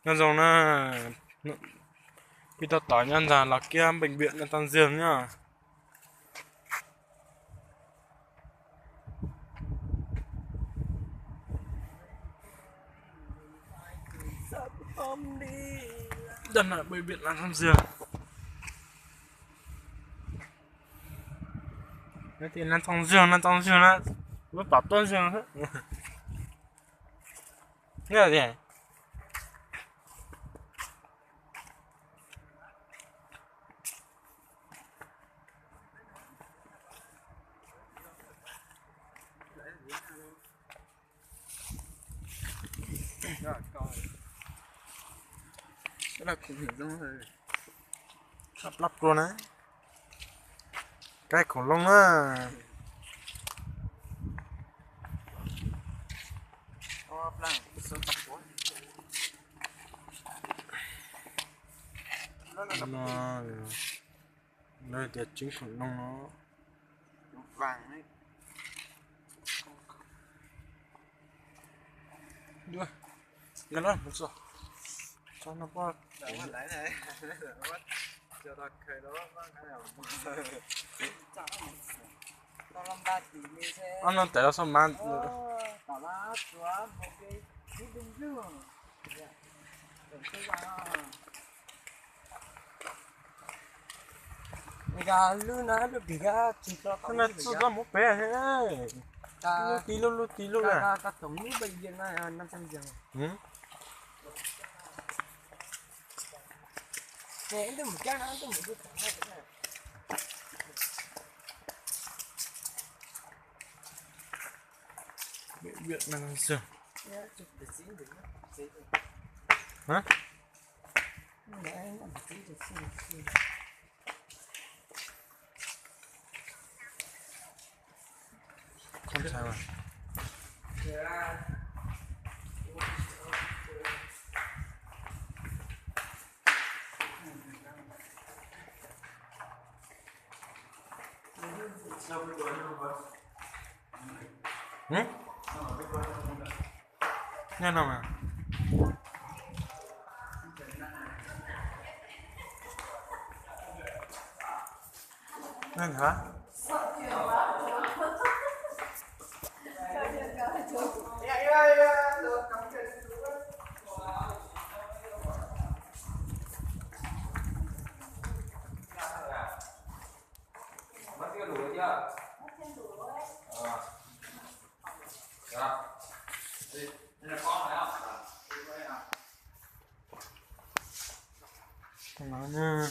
Nhân dòng khi ta tỏi nhân ra là kia bệnh viện là toàn giường nhá. Đần là bệnh viện là toàn giường. Cái thì là trong giường là mới bảo toàn giường hết. Nghe là gì? Cái là khủng hiểu luôn rồi. Lắp luôn á. Cái khủng long á. Lăng sơn tập quá. Nó nơi tiệt trứng khủng long nó Vàng ấy. đưa gần đó một số cho nó qua Đấy này. Cho ta khởi đó cái nào. Tao làm ba tỷ như thế. ăn nó tại sao man Tao là chúa một cái bình dương. Gà luna được gà chỉ cho cái này sao ra một bé thế tí luôn à cả tổng như bệnh viện này 500 giường. ừ Nè em một cái nó một cái này. bệnh viện là giường hả không sao mà ừ nghe nào mà nghe hả không nói nha